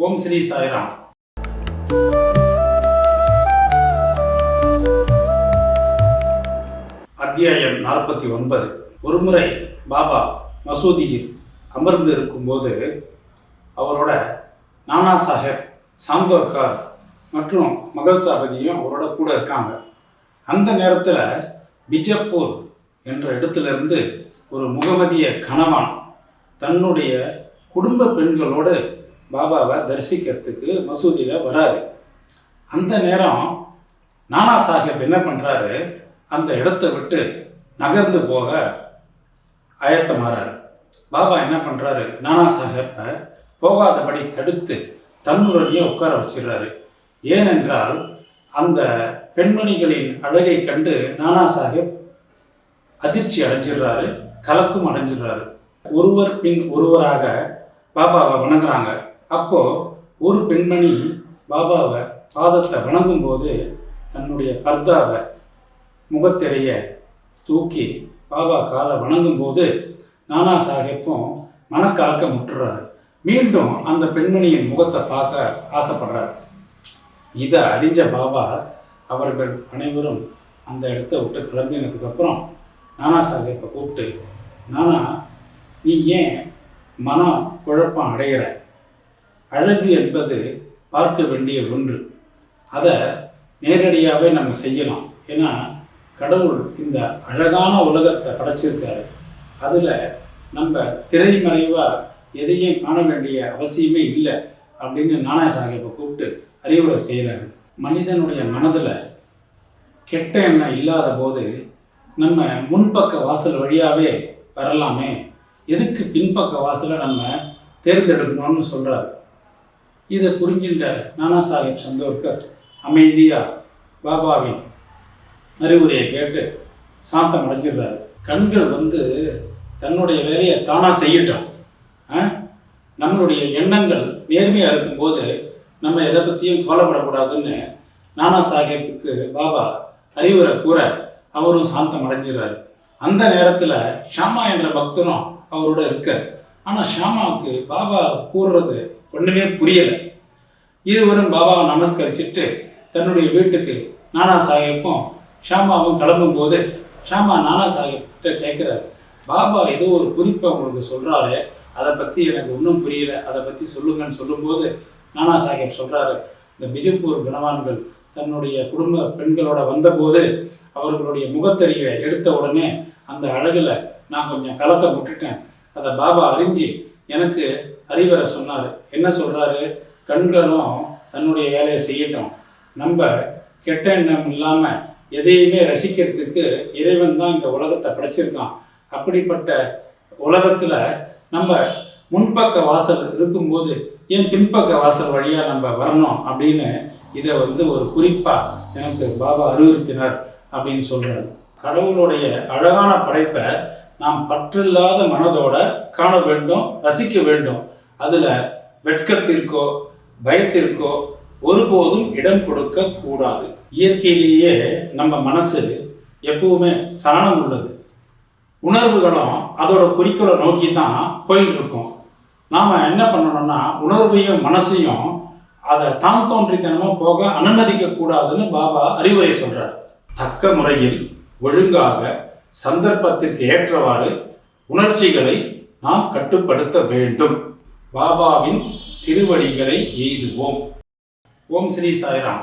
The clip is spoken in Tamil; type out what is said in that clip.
ஓம் ஸ்ரீ சாய்ராம். அத்தியாயம் 49. ஒருமுறை பாபா மசூதியில் அமர்ந்து இருக்கும்போது அவரோட நானா சாஹேப், சாந்தோர்கார் மற்றும் மகள் சாபதியும் அவரோட கூட இருக்காங்க. அந்த நேரத்தில் பிஜப்பூர் என்ற இடத்திலிருந்து ஒரு முகமதிய கணவான் தன்னுடைய குடும்ப பெண்களோடு பாபாவை தரிசிக்கிறதுக்கு மசூதியில் வராரு. அந்த நேரம் நானா சாஹேப் என்ன பண்ணுறாரு, அந்த இடத்தை விட்டு நகர்ந்து போக ஆயத்தமாறாரு. பாபா என்ன பண்ணுறாரு, நானா சாஹேப்பை போகாதபடி தடுத்து தன்னுடனே உட்கார வச்சிடுறாரு. ஏனென்றால் அந்த பெண்மணிகளின் அழகை கண்டு நானா சாஹேப் அதிர்ச்சி அடைஞ்சிடுறாரு, கலக்கம் அடைஞ்சிடுறாரு. ஒருவர் பின் ஒருவராக பாபாவை வணங்குறாங்க. அப்போ ஒரு பெண்மணி பாபாவை பாதத்தை வணங்கும் போது தன்னுடைய பர்தாவை, முகத்திரைய தூக்கி பாபா காலை வணங்கும் போது நானா சாஹேப்பும் மனக்கலக்கம் முட்டுறாரு. மீண்டும் அந்த பெண்மணியின் முகத்தை பார்க்க ஆசைப்படுறாரு. இதை அறிஞ்ச பாபா அவர்கள் அனைவரும் அந்த இடத்த விட்டு கிளம்பினதுக்கப்புறம் நானா சாஹேப்பை கூப்பிட்டு, நானா, நீ ஏன் மன குழப்பம் அடைகிற? அழகு என்பது பார்க்க வேண்டிய ஒன்று. அதை நேரடியாகவே நம்ம செய்யலாம். ஏன்னா கடவுள் இந்த அழகான உலகத்தை படைச்சிருக்காரு. அதில் நம்ம திரைமறைவாக எதையும் காண வேண்டிய அவசியமே இல்லை அப்படின்னு நானா சாஹேப்பை கூப்பிட்டு அறிவுரை செய்கிறாரு. மனிதனுடைய மனதில் கெட்ட எண்ணம் இல்லாத போது நம்ம முன்பக்க வாசல் வழியாகவே வரலாமே, எதுக்கு பின்பக்க வாசலை நம்ம தேர்ந்தெடுக்கணும்னு சொல்கிறார். இதை புரிஞ்சின்ற நானா சாஹேப் சந்தோர்கர் அமைதியாக பாபாவின் அறிவுரையை கேட்டு சாந்தம் அடைஞ்சிடுறாரு. கண்கள் தன்னுடைய வேலையை தானாக செய்யட்டும். நம்மளுடைய எண்ணங்கள் நேர்மையாக இருக்கும்போது நம்ம எதை பற்றியும் கவலைப்படக்கூடாதுன்னு நானா சாஹேப்புக்கு பாபா அறிவுரை கூற அவரும் சாந்தம் அடைஞ்சிடுறாரு. அந்த நேரத்தில் ஷாமா என்ற பக்தரும் அவரோட இருக்கார். ஆனால் ஷாமாவுக்கு பாபா கூறுறது ஒன்றுமே புரியலை. இருவரும் பாபாவை நமஸ்கரிச்சுட்டு தன்னுடைய வீட்டுக்கு நானா சாஹேப்பும் ஷாமாவும் கிளம்பும்போது ஷாமா நானா சாஹேப்கிட்ட கேட்குறாரு, பாபா ஏதோ ஒரு குறிப்பை உங்களுக்கு சொல்கிறாரு, அதை பற்றி எனக்கு ஒன்றும் புரியல, அதை பற்றி சொல்லுங்கன்னு சொல்லும்போது நானா சாஹேப் சொல்கிறாரு, இந்த பிஜப்பூர் கணவான்கள் தன்னுடைய குடும்ப பெண்களோட வந்தபோது அவர்களுடைய முகத்தறிவை எடுத்த உடனே அந்த அழகில் நான் கொஞ்சம் கலக்கம் விட்டுட்டேன். அதை பாபா அறிஞ்சு எனக்கு அறிவுரை சொன்னார். என்ன சொல்கிறாரு, கண்களும் தன்னுடைய வேலையை செய்யட்டும். நம்ம கெட்ட எண்ணம் இல்லாமல் எதையுமே ரசிக்கிறதுக்கு இறைவன் தான் இந்த உலகத்தை படைச்சிருக்கான். அப்படிப்பட்ட உலகத்தில் நம்ம முன்பக்க வாசல் இருக்கும்போது ஏன் பின்பக்க வாசல் வழியாக நம்ம வரணும் அப்படின்னு இதை ஒரு குறிப்பாக எனக்கு பாபா அறிவுறுத்தினார் அப்படின்னு சொல்கிறார். கடவுளுடைய அழகான படைப்பை நாம் பற்றில்லாத மனதோட காண வேண்டும், ரசிக்க வேண்டும். அதில் வெட்கத்திற்கோ பயத்திற்கோ ஒருபோதும் இடம் கொடுக்க கூடாது. இயற்கையிலேயே நம்ம மனசு எப்பவுமே சலனம் உள்ளது. உணர்வுகளும் அதோட குறிக்கோளை நோக்கி தான் போயிட்டு இருக்கோம். நாம் என்ன பண்ணணும்னா உணர்வையும் மனசையும் அதை தான் தோன்றித்தனமாக போக அனுமதிக்க கூடாதுன்னு பாபா அறிவுரை சொல்கிறார். தக்க முறையில் ஒழுங்காக சந்தர்ப்பத்திற்கு ஏற்றவாறு உணர்ச்சிகளை நாம் கட்டுப்படுத்த வேண்டும். பாபாவின் திருவடிகளை எய்துவோம். ஓம் ஸ்ரீ சாய்ராம்.